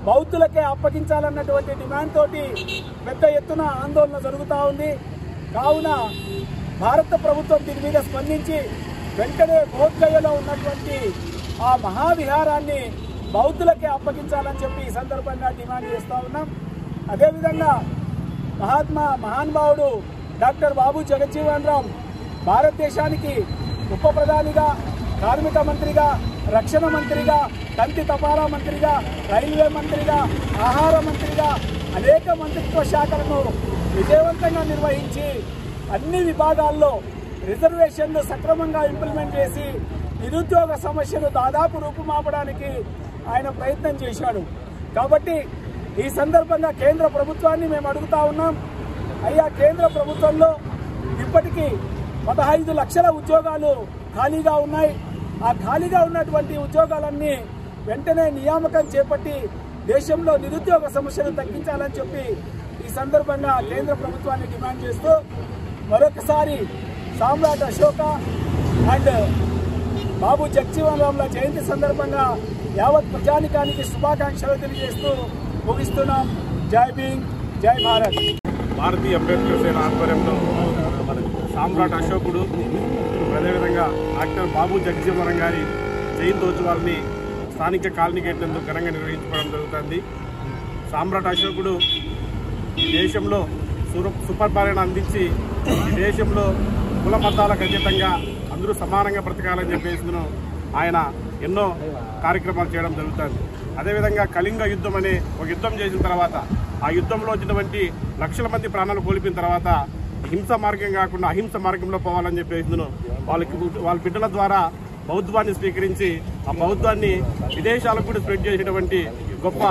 బౌద్ధులకే అప్పగించాలన్నటువంటి డిమాండ్ తోటి పెద్ద ఎత్తున ఆందోళన జరుగుతూ ఉంది. కావున భారత ప్రభుత్వం దీని మీద స్పందించి వెంటనే బోధ్గయలో ఉన్నటువంటి ఆ మహావిహారాన్ని బౌద్ధులకే అప్పగించాలని చెప్పి ఈ సందర్భంగా డిమాండ్ చేస్తూ ఉన్నాం. అదేవిధంగా మహానుభావుడు డాక్టర్ బాబు జగజ్జీవన్ రామ్ భారతదేశానికి ఉప ప్రధానిగా, కార్మిక మంత్రిగా, రక్షణ మంత్రిగా, కంటి తపాలా మంత్రిగా, రైల్వే మంత్రిగా, ఆహార మంత్రిగా అనేక మంత్రిత్వ శాఖలను విజయవంతంగా నిర్వహించి అన్ని విభాగాల్లో రిజర్వేషన్లు సక్రమంగా ఇంప్లిమెంట్ చేసి నిరుద్యోగ సమస్యను దాదాపు రూపుమాపడానికి ఆయన ప్రయత్నం చేశాడు. కాబట్టి ఈ సందర్భంగా కేంద్ర ప్రభుత్వాన్ని మేము అడుగుతా ఉన్నాం, అయ్యా కేంద్ర ప్రభుత్వంలో ఇప్పటికీ 15 లక్షల ఉద్యోగాలు ఖాళీగా ఉన్నాయి. ఆ ఖాళీగా ఉన్నటువంటి ఉద్యోగాలన్నీ వెంటనే నియామకం చేపట్టి దేశంలో నిరుద్యోగ సమస్యను తగ్గించాలని చెప్పి ఈ సందర్భంగా కేంద్ర ప్రభుత్వాన్ని డిమాండ్ చేస్తూ మరొకసారి సామ్రాట్ అశోక అండ్ బాబు జగజ్జీవన్ రామ్ల జయంతి సందర్భంగా యావత్ ప్రజానికానికి శుభాకాంక్షలు తెలియజేస్తూ ముగిస్తున్నాం. జై భీమ్, జై భారత్. భారతీయ అంబేద్కర్ సేన ఆధ్వర్యంలో సామ్రాట్ అశోకుడు, అదేవిధంగా డాక్టర్ బాబు జగజ్జీవన్ రామ్ గారి జయంతోత్సవాలని స్థానిక కాలనీ గేట్లందు ఘనంగా నిర్వహించుకోవడం జరుగుతుంది. సామ్రాట్ అశోకుడు ఈ దేశంలో సుపరిపాలన అందించి ఈ దేశంలో కుల మతాలకు అతీతంగా అందరూ సమానంగా బ్రతకాలని చెప్పేసి ఆయన ఎన్నో కార్యక్రమాలు చేయడం జరుగుతుంది. అదేవిధంగా కళింగ యుద్ధం అనే ఒక యుద్ధం చేసిన తర్వాత ఆ యుద్ధంలో వచ్చినటువంటి లక్షల మంది ప్రాణాలు కోల్పోయిన తర్వాత హింస మార్గం కాకుండా అహింస మార్గంలో పోవాలని చెప్పేసి వాళ్ళ బిడ్డల ద్వారా బౌద్ధాన్ని స్వీకరించి ఆ బౌద్ధాన్ని విదేశాలకు కూడా స్ప్రెడ్ చేసేటువంటి గొప్ప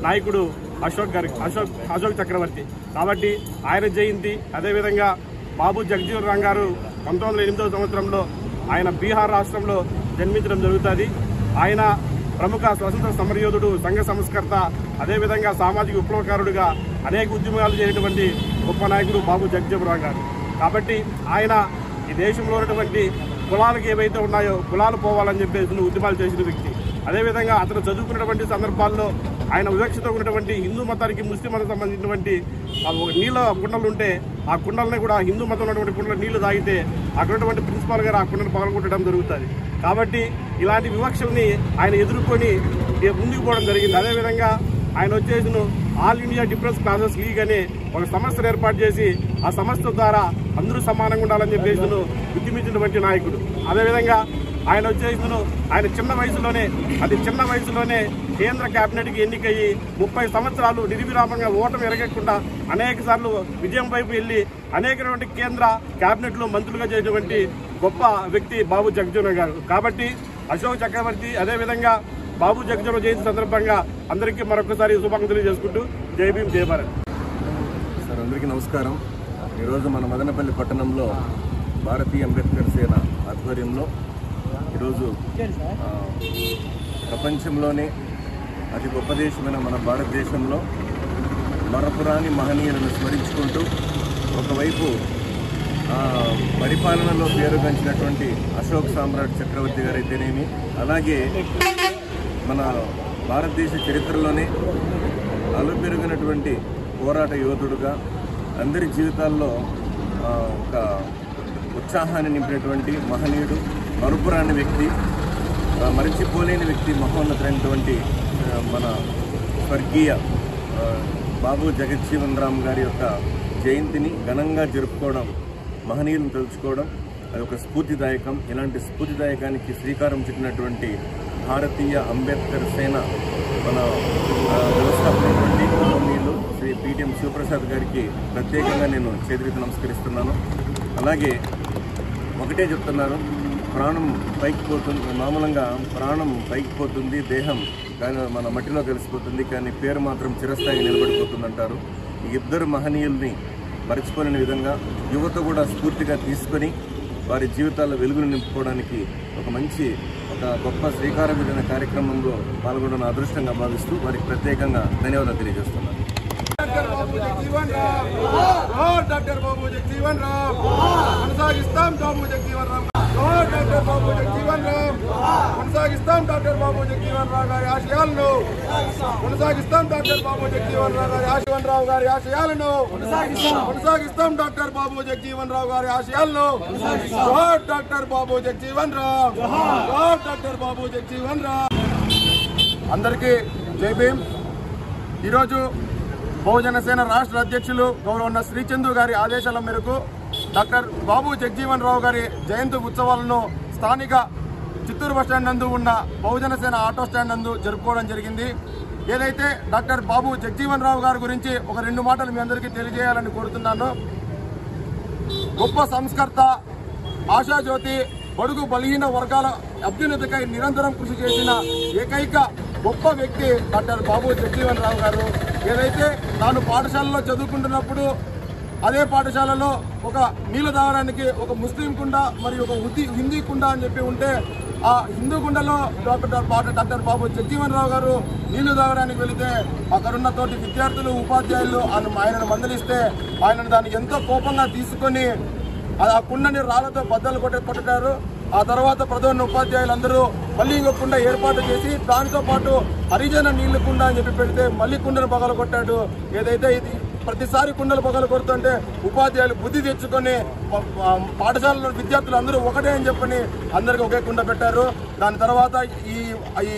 నాయకుడు అశోక్ చక్రవర్తి. కాబట్టి ఆయన జయంతి, అదేవిధంగా బాబు జగజ్జీవన్ రామ్ గారు 1908వ సంవత్సరంలో ఆయన బీహార్ రాష్ట్రంలో జన్మించడం జరుగుతుంది. ఆయన ప్రముఖ స్వతంత్ర సమరయోధుడు, సంఘ సంస్కర్త, అదేవిధంగా సామాజిక విప్లవకారుడుగా అనేక ఉద్యమాలు చేసినటువంటి గొప్ప నాయకుడు బాబు జగజ్జీవన్ రామ్ గారు. కాబట్టి ఆయన ఈ దేశంలో ఉన్నటువంటి కులాలకు ఏవైతే ఉన్నాయో కులాలు పోవాలని చెప్పేసి ఉద్యమాలు చేసిన వ్యక్తి. అదేవిధంగా అతను చదువుకున్నటువంటి సందర్భాల్లో ఆయన వివక్షతో ఉన్నటువంటి హిందూ మతానికి ముస్లిం మతం సంబంధించినటువంటి నీళ్ళ కుండలు ఉంటే ఆ కుండలని కూడా హిందూ మతం ఉన్నటువంటి కుండలు నీళ్లు తాగితే అక్కడ ఉన్నటువంటి ప్రిన్సిపాల్ గారు ఆ కుండను పగలగొట్టడం జరుగుతుంది. కాబట్టి ఇలాంటి వివక్షల్ని ఆయన ఎదుర్కొని ముందుకు పోవడం జరిగింది. అదేవిధంగా ఆయన వచ్చేసిన all India difference classes league అనే ఒక సంస్థను ఏర్పాటు చేసి ఆ సంస్థ ద్వారా అందరూ సమానంగా ఉండాలని చెప్పేసి ఉద్యమించినటువంటి నాయకుడు. అదేవిధంగా ఆయన వచ్చేసిన ఆయన చిన్న వయసులోనే కేంద్ర కేబినెట్కి ఎన్నికయ్యి 30 సంవత్సరాలు నిర్విరామంగా ఓటమి ఎరగకుండా అనేక సార్లు విజయం వైపు వెళ్లి అనేకటువంటి కేంద్ర కేబినెట్లో మంత్రులుగా చేసినటువంటి గొప్ప వ్యక్తి బాబు జగజ్జీవన్ గారు. కాబట్టి అశోక్ చక్రవర్తి అదేవిధంగా బాబు జగజ్జీవన్ జయంతి సందర్భంగా అందరికీ మరొకసారి శుభాకాంక్షలు చేసుకుంటూ జై భీమ్, జై భారత్. సార్ అందరికీ నమస్కారం. ఈరోజు మన మదనపల్లి పట్టణంలో భారతీయ అంబేద్కర్ సేన ఆధ్వర్యంలో ఈరోజు ప్రపంచంలోనే అతి గొప్ప దేశమైన మన భారతదేశంలో మరపురాని మహనీయులను స్మరించుకుంటూ ఒకవైపు పరిపాలనలో పేరుగాంచినటువంటి అశోక్ సామ్రాట్ చక్రవర్తి గారైతేనేమి, అలాగే మన భారతదేశ చరిత్రలోనే అలుపెరుగినటువంటి పోరాట యోధుడుగా అందరి జీవితాల్లో ఒక ఉత్సాహాన్ని నింపినటువంటి మహనీయుడు, మరుపురాని వ్యక్తి, మరిచిపోలేని వ్యక్తి, మహోన్నతమైనటువంటి మన స్వర్గీయ బాబు జగజ్జీవన్ రామ్ గారి యొక్క జయంతిని ఘనంగా జరుపుకోవడం, మహనీయులను తెలుసుకోవడం అది ఒక స్ఫూర్తిదాయకం. ఇలాంటి స్ఫూర్తిదాయకానికి శ్రీకారం చుట్టినటువంటి భారతీయ అంబేద్కర్ సేన మన వ్యవస్థాపకులైనటువంటి గౌరవనీయులు శ్రీ పిటిఎం శివప్రసాద్ గారికి ప్రత్యేకంగా నేను చేతులెత్తి నమస్కరిస్తున్నాను. అలాగే ఒకటే చెప్తున్నారు, ప్రాణం పైకి పోతుంది, మామూలుగా ప్రాణం పైకి పోతుంది, దేహం కానీ మన మట్టిలో కలిసిపోతుంది, కానీ పేరు మాత్రం చిరస్థాయి నిలబడిపోతుంది అంటారు. ఈ ఇద్దరు మహనీయుల్ని మరచిపోలేని విధంగా యువత కూడా స్ఫూర్తిగా తీసుకొని వారి జీవితాల్లో వెలుగును నింపుకోవడానికి ఒక గొప్ప శ్రీకారం చుట్టిన కార్యక్రమంలో పాల్గొనడం అదృష్టంగా భావిస్తూ వారికి ప్రత్యేకంగా ధన్యవాదాలు తెలియజేస్తున్నాను. డాక్టర్ బాబు జగజ్జీవన్ రామ్ కొనసాగిస్తాం, బాబు జగజ్జీవన్ రామ్ డాక్టర్ బాబు జగజ్జీవన్ రామ్ కొనసాగిస్తాం, డాక్టర్ బాబు జగజ్జీవన్ రామ్ గారి ఆశయాలను కొనసాగిస్తాం, డాక్టర్ బాబు జగజ్జీవన్ రామ్ గారి ఆశీవన్ రావు గారి ఆశయాలను కొనసాగిస్తాం, డాక్టర్ బాబు జగజ్జీవన్ రావు గారి ఆశయాలను డాక్టర్ బాబు జగజ్జీవన్ రామ్ డాక్టర్ బాబు జగజ్జీవన్ రామ్. అందరికీ జై భీమ్. ఈరోజు బహుజన సేన రాష్ట్ర అధ్యక్షులు గౌరవన్న శ్రీచందు గారి ఆదేశాల మేరకు డాక్టర్ బాబు జగజీవన్ రావు గారి జయంతి ఉత్సవాలను స్థానిక చిత్తూరు బస్టాండ్ నందు ఉన్న బహుజన సేన ఆటో స్టాండ్ నందు జరుపుకోవడం జరిగింది. ఏదైతే డాక్టర్ బాబు జగజీవన్ రావు గారి గురించి ఒక 2 మాటలు మీ అందరికీ తెలియజేయాలని కోరుతున్నాను. గొప్ప సంస్కర్త, ఆశాజ్యోతి, బడుగు బలహీన వర్గాల అభ్యున్నతికై నిరంతరం కృషి చేసిన ఏకైక గొప్ప వ్యక్తి డాక్టర్ బాబు జగజీవన్ రావు గారు. ఏదైతే తాను పాఠశాలలో చదువుకుంటున్నప్పుడు అదే పాఠశాలలో ఒక నీళ్లు తాగడానికి ఒక ముస్లిం కుండ మరియు ఒక హిందీ కుండ అని చెప్పి ఉంటే ఆ హిందూ కుండలో డాక్టర్ బాబు జగజీవన్ రావు గారు నీళ్లు తాగడానికి వెళితే అక్కడున్న తోటి విద్యార్థులు, ఉపాధ్యాయులు ఆయనను మందలిస్తే ఆయన దాన్ని ఎంతో కోపంగా తీసుకొని ఆ కుండని రాళ్లతో బద్దలు కొట్టారు. ఆ తర్వాత ప్రధాన ఉపాధ్యాయులందరూ మళ్ళీ ఇంకొక కుండ ఏర్పాటు చేసి దానితో పాటు హరిజన నీళ్లు కుండ అని చెప్పి పెడితే మళ్ళీ కుండను పగల కొట్టాడు. ఏదైతే ఇది ప్రతిసారి కుండలు పగల కొడుతుంటే ఉపాధ్యాయులు బుద్ధి తెచ్చుకొని పాఠశాలలో విద్యార్థులు అందరూ ఒకటే అని చెప్పని అందరికీ ఒకే కుండ పెట్టారు. దాని తర్వాత ఈ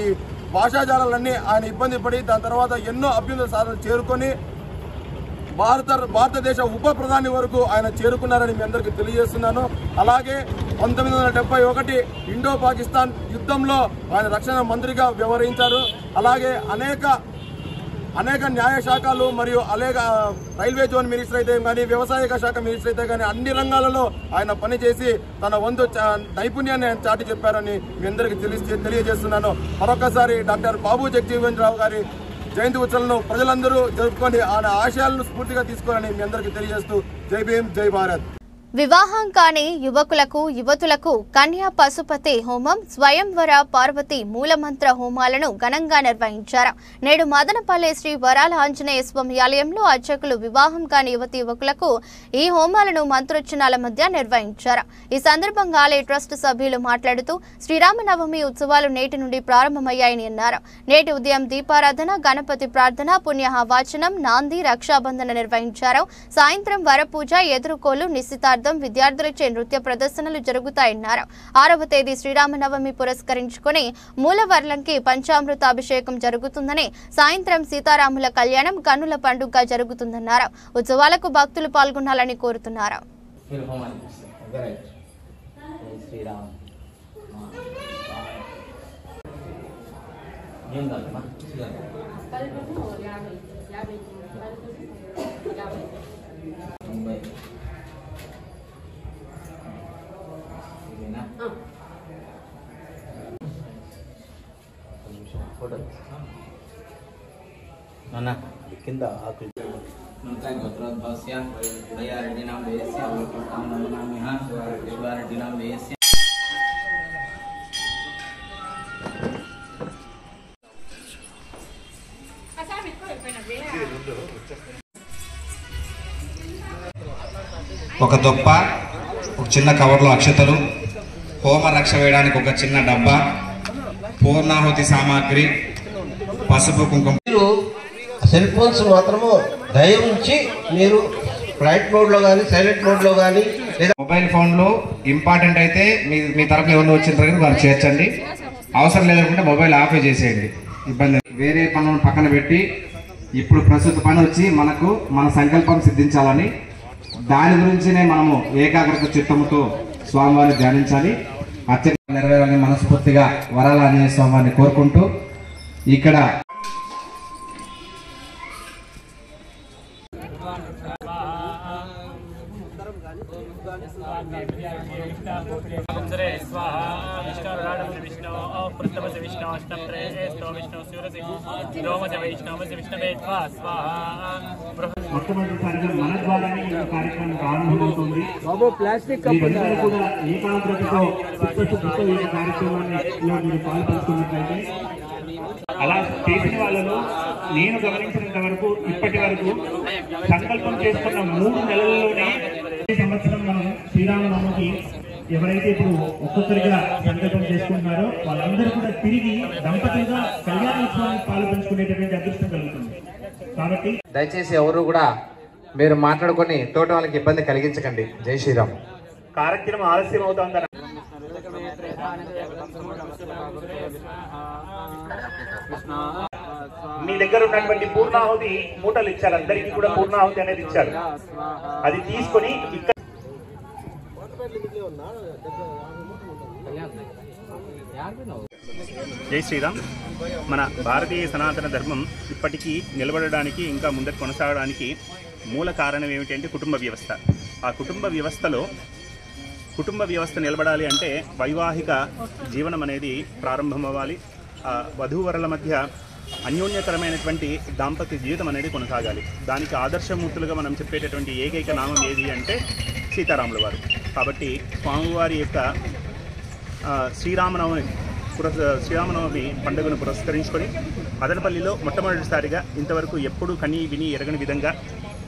భాషాజాలన్నీ ఆయన ఇబ్బంది పడి దాని తర్వాత ఎన్నో అభ్యున్నత సాధనలు చేరుకొని భారతదేశ ఉప ప్రధాని వరకు ఆయన చేరుకున్నారని మీ అందరికీ తెలియజేస్తున్నాను. అలాగే 1971 ఇండో పాకిస్తాన్ యుద్ధంలో ఆయన రక్షణ మంత్రిగా వ్యవహరించారు. అలాగే అనేక న్యాయ శాఖలు మరియు రైల్వే జోన్ మినిస్టర్ అయితే కానీ, వ్యవసాయ శాఖ మినిస్టర్ అయితే కానీ అన్ని రంగాలలో ఆయన పనిచేసి తన వంతు నైపుణ్యాన్ని ఆయన చాటి చెప్పారని మీ అందరికీ తెలియజేస్తున్నాను. మరొకసారి డాక్టర్ బాబు జగజీవన్ రావు గారి జయంతి ఉత్సవాలను ప్రజలందరూ జరుపుకొని ఆయన ఆశయాలను స్ఫూర్తిగా తీసుకోవాలని మీ అందరికీ తెలియజేస్తూ జై భీమ్, జై భారత్. వివాహం కాని యువకులకు యువతులకు కన్యా పశుపతి హోమం, స్వయంవర పార్వతి మూలమంత్ర హోమాలను ఘనంగా నిర్వహించారు. నేడు మదనపల్లి శ్రీ వరాల ఆంజనేయ స్వామి ఆలయంలో అర్చకులు వివాహం కాని యువతి యువకులకు ఈ హోమాలను మంత్రోచ్చరణల మధ్య నిర్వహించారు. ఈ సందర్భంగా ఆలయ ట్రస్ట్ సభ్యులు మాట్లాడుతూ శ్రీరామనవమి ఉత్సవాలు నేటి నుండి ప్రారంభమయ్యాయని అన్నారు. నేటి ఉదయం దీపారాధన, గణపతి ప్రార్థన, పుణ్యవాచనం, నాంది, రక్షాబంధన నిర్వహించారు. సాయంత్రం వరపూజ, ఎదురుకోలు, నిశ్చితార్థం, విద్యార్థులచే నృత్య ప్రదర్శనలు జరుగుతాయన్నారు. 6వ తేదీ శ్రీరామనవమి పురస్కరించుకుని మూలవర్లంకి పంచామృత అభిషేకం జరుగుతుందని, సాయంత్రం సీతారాముల కళ్యాణం కన్నుల పండుగ జరుగుతుందన్నారు. ఉత్సవాలకు భక్తులు పాల్గొనాలని కోరుతున్నారు. కింద ఆకులు ఒక దొప్ప, ఒక చిన్న కవర్లో అక్షతలు, హోమ రక్ష వేయడానికి ఒక చిన్న డబ్బా, పూర్ణాహుతి సామాగ్రి, పసుపు కుంకుమ. మీరు సెల్ ఫోన్స్ మాత్రము దయవుంచి మీరు ఫ్లైట్ మోడ్లో కానీ సైలెంట్ మోడ్లో కానీ లేదా మొబైల్ ఫోన్లు ఇంపార్టెంట్ అయితే మీ తరఫున ఎవరు వచ్చిన తర్వాత వారు చేర్చండి. అవసరం లేదనుకుంటే మొబైల్ ఆఫ్ చేసేయండి. ఇబ్బంది వేరే పనులను పక్కన పెట్టి ఇప్పుడు ప్రస్తుత పని వచ్చి మన సంకల్పం సిద్ధించాలని, దాని గురించినే మనము ఏకాగ్రత చిత్తముతో స్వామివారిని ధ్యానించాలి. అత్యంత నెరవేరాలని మనస్ఫూర్తిగా వరాల ఆంజనేయ స్వామివారిని కోరుకుంటూ ఇక్కడ మొట్టమొదటిసారిగా మన ద్వారానే ఈ కార్యక్రమం ప్రారంభమవుతుంది. మీరందరూ కూడా ఏకాగ్రతతో ఈ కార్యక్రమాన్ని మీరు పాల్పంచుకున్నట్లయితే, అలా చేసిన వాళ్ళలో నేను గమనించినంత వరకు ఇప్పటి వరకు సంకల్పం చేసుకున్న 3 నెలల్లోనే ఈ సంవత్సరం మనం శ్రీరామనవమికి ఎవరైతే ఇప్పుడు ఒక్కొక్కరిగా సంకల్పం చేసుకుంటున్నారో వాళ్ళందరూ కూడా తిరిగి దంపతులుగా కళ్యాణోత్సవానికి పాల్పంచుకునేటటువంటి అదృష్టం కలుగుతుంది. కాబట్టి దయచేసి ఎవరు కూడా మీరు మాట్లాడుకొని తోట వాళ్ళకి ఇబ్బంది కలిగించకండి. జై శ్రీరామ్. కార్యక్రమం ఆలస్యం అవుతుందని మీ దగ్గర ఉన్నటువంటి పూర్ణాహుతి మూటలు ఇచ్చారు, అందరికీ కూడా పూర్ణాహుతి అనేది ఇచ్చారు. అది తీసుకొని ఇక్కడ జై శ్రీరామ్. మన భారతీయ సనాతన ధర్మం ఇప్పటికీ నిలబడడానికి, ఇంకా ముందరు కొనసాగడానికి మూల కారణం ఏమిటంటే కుటుంబ వ్యవస్థ. ఆ కుటుంబ వ్యవస్థ నిలబడాలి అంటే వైవాహిక జీవనం అనేది ప్రారంభం అవ్వాలి. వధూవరుల మధ్య అన్యోన్యకరమైనటువంటి దాంపత్య జీవితం అనేది కొనసాగాలి. దానికి ఆదర్శమూర్తులుగా మనం చెప్పేటటువంటి ఏకైక నామం ఏది అంటే సీతారాముల వారు. కాబట్టి స్వామివారి యొక్క శ్రీరామనవమి పండుగను పురస్కరించుకొని మదనపల్లిలో మొట్టమొదటిసారిగా ఇంతవరకు ఎప్పుడూ కని విని ఎరగని విధంగా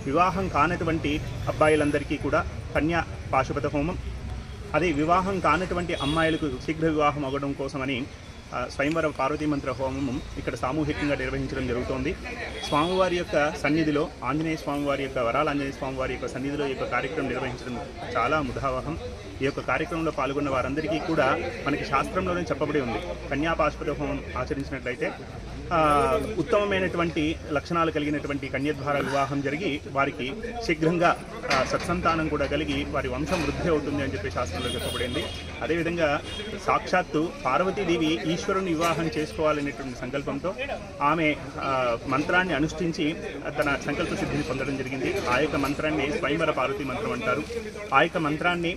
వివాహం కానటువంటి అబ్బాయిలందరికీ కూడా కన్యా పాశుపత హోమం, అదే వివాహం కానటువంటి అమ్మాయిలకు శీఘ్ర వివాహం అవ్వడం కోసమని స్వయంవర పార్వతీ మంత్ర హోమం ఇక్కడ సామూహికంగా నిర్వహించడం జరుగుతోంది. స్వామివారి యొక్క సన్నిధిలో, ఆంజనేయ స్వామివారి యొక్క వరాల ఆంజనేయ స్వామివారి యొక్క సన్నిధిలో ఈ యొక్క కార్యక్రమం నిర్వహించడం చాలా ముదావహం. ఈ యొక్క కార్యక్రమంలో పాల్గొన్న వారందరికీ కూడా మనకి శాస్త్రంలోనే చెప్పబడి ఉంది, కన్యాపాశుపత హోమం ఆచరించినట్లయితే ఉత్తమమైనటువంటి లక్షణాలు కలిగినటువంటి కన్యద్వార వివాహం జరిగి వారికి శీఘ్రంగా సత్సంతానం కూడా కలిగి వారి వంశం వృద్ధి అవుతుంది అని చెప్పి శాస్త్రంలో చెప్పబడింది. అదేవిధంగా సాక్షాత్తు పార్వతీదేవి ఈశ్వరుని వివాహం చేసుకోవాలనేటువంటి సంకల్పంతో ఆమె మంత్రాన్ని అనుష్ఠించి తన సంకల్ప సిద్ధిని పొందడం జరిగింది. ఆ యొక్క మంత్రాన్ని స్వయంవర పార్వతీ మంత్రం అంటారు. ఆ యొక్క మంత్రాన్ని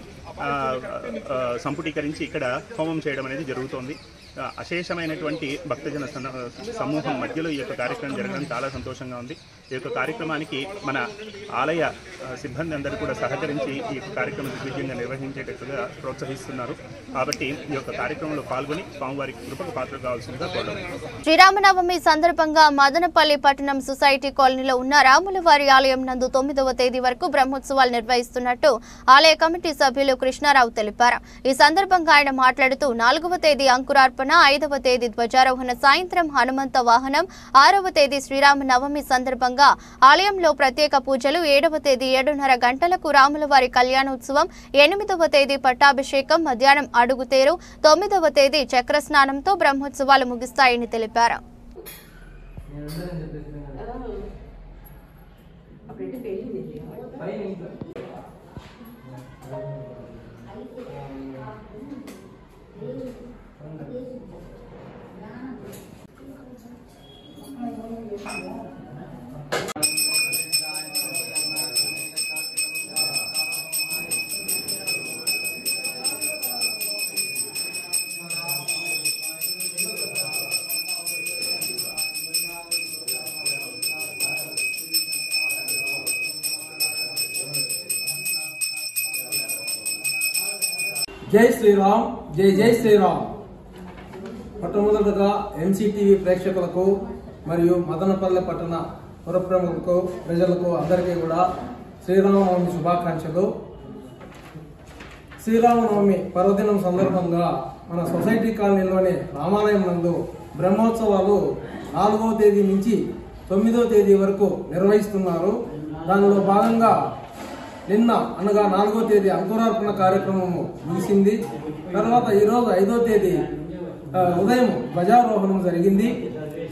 సంపుటీకరించి ఇక్కడ హోమం చేయడం అనేది జరుగుతోంది. అశేషమైనటువంటి భక్తజన సమూహం మధ్యలో ఈ యొక్క కార్యక్రమం జరగడం చాలా సంతోషంగా ఉంది. ఈ యొక్క కార్యక్రమానికి మన ఆలయ సిబ్బంది అందరూ కూడా సహకరించి ఈ యొక్క కార్యక్రమం దిగ్విజయంగా నిర్వహించేటట్టుగా ప్రోత్సహిస్తున్నారు. కాబట్టి ఈ యొక్క కార్యక్రమంలో పాల్గొని స్వామివారికి కృపకు పాత్ర కావాల్సిందిగా కోరుతున్నాను. శ్రీరామనవమి సందర్భంగా మదనపల్లి పట్టణం సొసైటీ కాలనీలో ఉన్న రాములవారి ఆలయం నందు 9వ తేదీ వరకు బ్రహ్మోత్సవాలు నిర్వహిస్తున్నట్టు ఆలయ కమిటీ సభ్యులు కృష్ణారావు తెలిపారు. ఈ సందర్భంగా ఆయన మాట్లాడుతూ 4వ తేదీ అంకురార్పణ, 5వ తేదీ ధ్వజారోహణ, సాయంత్రం హనుమంత వాహనం, 6వ తేదీ శ్రీరామనవమి సందర్భంగా ఆలయంలో ప్రత్యేక పూజలు, 7వ తేదీ 7:30 గంటలకు రాములవారి కళ్యాణోత్సవం, 8వ తేదీ పట్టాభిషేకం, మధ్యాహ్నం అడుగుతేరు, 9వ తేదీ చక్రస్నానంతో బ్రహ్మోత్సవాలు ముగిస్తాయని తెలిపారు. జై శ్రీరామ్, జై జై శ్రీరామ్. మొట్టమొదటిగా ఎంసీటీవీ ప్రేక్షకులకు మరియు మదనపల్లె పట్టణ పురప్రముఖులకు, ప్రజలకు అందరికీ కూడా శ్రీరామనవమి శుభాకాంక్షలు. శ్రీరామనవమి పర్వదినం సందర్భంగా మన సొసైటీ కాలనీలోని రామాలయం నందు బ్రహ్మోత్సవాలు 4వ తేదీ నుంచి 9వ తేదీ వరకు నిర్వహిస్తున్నారు. దానిలో భాగంగా నిన్న అనగా 4వ తేదీ అంకురార్పణ కార్యక్రమము ముగిసింది. తర్వాత ఈరోజు 5వ తేదీ ఉదయం ధ్వజారోహణం జరిగింది.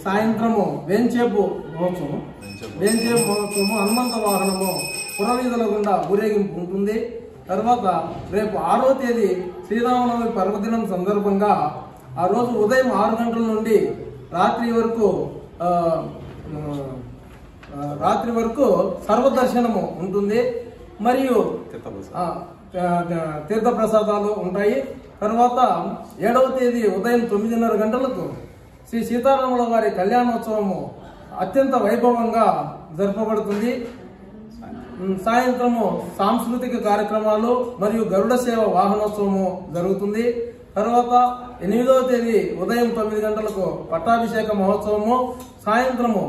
సాయంత్రము వేంచేపు మహోత్సవం, హనుమంత వాహనము పురవీధుల గుండా ఊరేగింపు ఉంటుంది. తర్వాత రేపు 6వ తేదీ శ్రీరామనవమి పర్వదినం సందర్భంగా ఆ రోజు ఉదయం 6 గంటల నుండి రాత్రి వరకు సర్వదర్శనము ఉంటుంది. మరియు తీర్థ ప్రసాదాలు ఉంటాయి. తర్వాత 7వ తేదీ ఉదయం 9:30 గంటలకు శ్రీ సీతారాముల వారి కళ్యాణోత్సవము అత్యంత వైభవంగా జరపబడుతుంది. సాయంత్రము సాంస్కృతిక కార్యక్రమాలు మరియు గరుడ సేవ వాహనోత్సవము జరుగుతుంది. తర్వాత 8వ తేదీ ఉదయం 9 గంటలకు పట్టాభిషేక మహోత్సవము, సాయంత్రము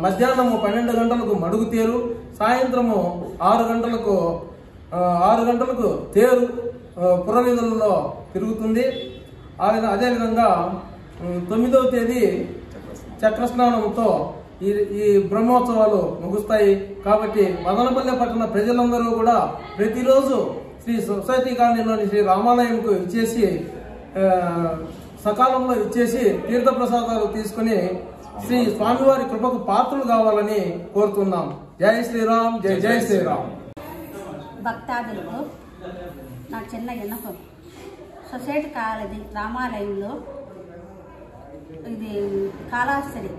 మధ్యాహ్నము 12 గంటలకు మడుగుతేరు, సాయంత్రము 6 గంటలకు తేరు పురవీధులలో తిరుగుతుంది. అదేవిధంగా 9వ తేదీ చక్రస్నానంతో ఈ బ్రహ్మోత్సవాలు ముగుస్తాయి. కాబట్టి మదనపల్లె పట్టణ ప్రజలందరూ కూడా ప్రతిరోజు శ్రీ సొసైటీ కాలనీలోని శ్రీ రామాలయంకు ఇచ్చేసి సకాలంలో ఇచ్చేసి తీర్థప్రసాదాలు తీసుకుని శ్రీ స్వామివారి కృపకు పాత్రలు కావాలని కోరుతున్నాం. జై శ్రీరామ్, జై జై శ్రీరామ్. భక్తాదులకు నా చిన్న విన్నపం, సొసైటీ కాలేజీ రామాలయంలో ఇది కాళాస్త్రి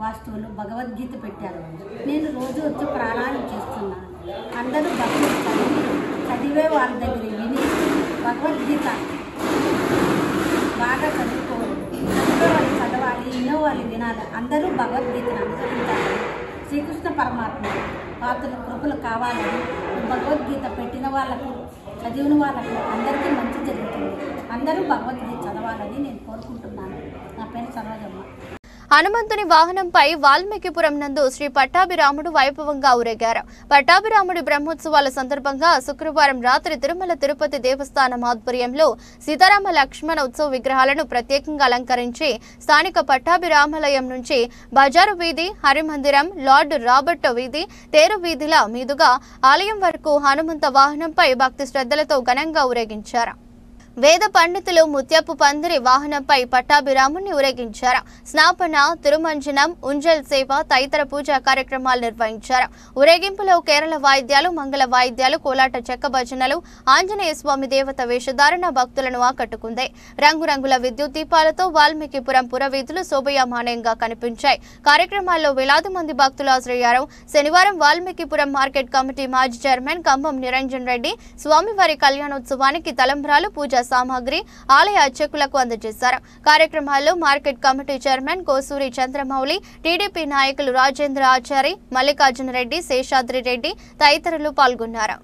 వాస్తువులు భగవద్గీత పెట్టారు. నేను రోజు వచ్చి ప్రాణాలు చేస్తున్నాను. అందరూ భక్తులు చదివే వాళ్ళ దగ్గర విని భగవద్గీత బాగా చదువుకోవాలి. చదివే వాళ్ళు చదవాలి, వినే వాళ్ళు వినాలి. అందరూ భగవద్గీతను అనుసరించాలి. శ్రీకృష్ణ పరమాత్మ పాత్రలు కృపలు కావాలని భగవద్గీత పెట్టిన వాళ్ళకు, చదివిన వాళ్ళకు అందరికీ మంచి జరుగుతుంది. అందరూ భగవద్గీత చదవాలని నేను కోరుకుంటున్నాను. నా పేరు సరోజమ్మ. హనుమంతుని వాహనంపై వాల్మీకిపురం నందు శ్రీ పట్టాభిరాముడు వైభవంగా ఊరేగారు. పట్టాభిరాముడి బ్రహ్మోత్సవాల సందర్భంగా శుక్రవారం రాత్రి తిరుమల తిరుపతి దేవస్థానం ఆధ్వర్యంలో సీతారామ లక్ష్మణ ఉత్సవ విగ్రహాలను ప్రత్యేకంగా అలంకరించి స్థానిక పట్టాభిరామాలయం నుంచి బజారు వీధి, హరిమందిరం, లార్డ్ రాబర్ట్ వీధి, తేరు వీధిల మీదుగా ఆలయం వరకు హనుమంత వాహనంపై భక్తి శ్రద్ధలతో ఘనంగా ఊరేగించారు. వేద పండితులు ముత్యపు పందిరి వాహనంపై పట్టాభిరాముని ఊరేగించారు. స్నాపన, తిరుమంజనం, ఉంజల్ సేవ తదితర పూజా కార్యక్రమాలు నిర్వహించారు. ఊరేగింపులో కేరళ వాయిద్యాలు, మంగళ వాయిద్యాలు, కోలాట చెక్క భజనలు, ఆంజనేయ స్వామి దేవత వేషధారణ భక్తులను ఆకట్టుకుంది. రంగురంగుల విద్యుత్ దీపాలతో వాల్మీకిపురం పురవీధులు శోభయామానంగా కనిపించాయి. కార్యక్రమాల్లో వేలాది మంది భక్తులు హాజరయ్యారు. శనివారం వాల్మీకిపురం మార్కెట్ కమిటీ మాజీ చైర్మన్ కంభం నిరంజన్ రెడ్డి స్వామివారి కళ్యాణోత్సవానికి తలంబ్రాలు, పూజా సామాగ్రి ఆలయ అర్చకులకు అందజేశారు. కార్యక్రమాల్లో market committee chairman Kosuri Chandramouli, TDP నాయకులు రాజేంద్ర ఆచారి, మల్లికార్జున రెడ్డి, శేషాద్రి రెడ్డి తదితరులు పాల్గొన్నారు.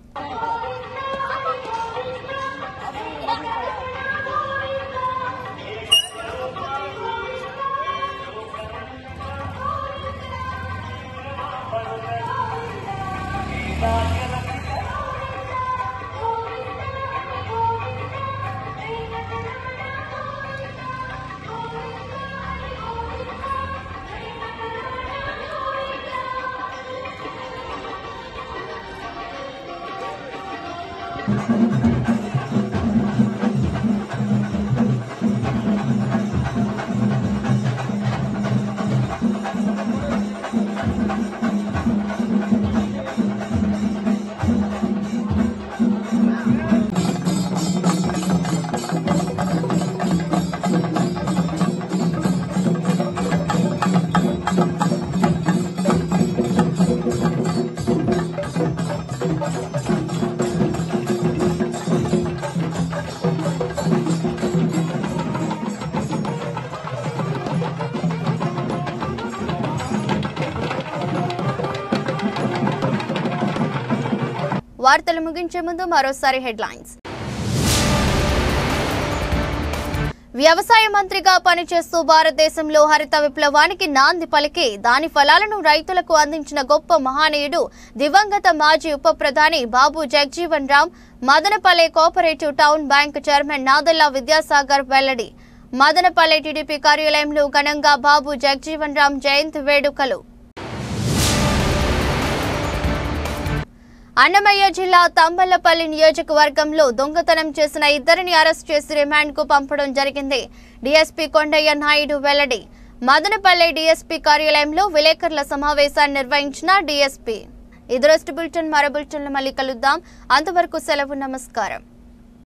వార్తలు ముగించే ముందు మరోసారి హెడ్లైన్స్. వ్యవసాయ మంత్రిగా పనిచేస్తూ భారతదేశంలో హరిత విప్లవానికి నాంది పలికి దాని ఫలాలను రైతులకు అందించిన గొప్ప మహనీయుడు దివంగత మాజీ ఉప ప్రధాని Babu Jagjivan Ram. Madanapalle cooperative town bank chairman Nadella Vidyasagar వెల్లడి. మదనపల్లె టీడీపీ కార్యాలయంలో ఘనంగా బాబు జగజీవన్ రామ్ జయంతి వేడుకలు. అన్నమయ్య జిల్లా తంబళ్లపల్లి నియోజకవర్గంలో దొంగతనం చేసిన ఇద్దరిని అరెస్ట్ చేసి రిమాండ్కు పంపడం జరిగింది. డీఎస్పీ కొండయ్య నాయుడు వెల్లడి. మదనపల్లె డీఎస్పీ కార్యాలయంలో విలేకరుల సమావేశాన్ని నిర్వహించిన డీఎస్పీ. ఇది రోజు బులెటిన్. మరో బులెటిన్లో మళ్ళీ కలుద్దాం. అంతవరకు సెలవు. నమస్కారం.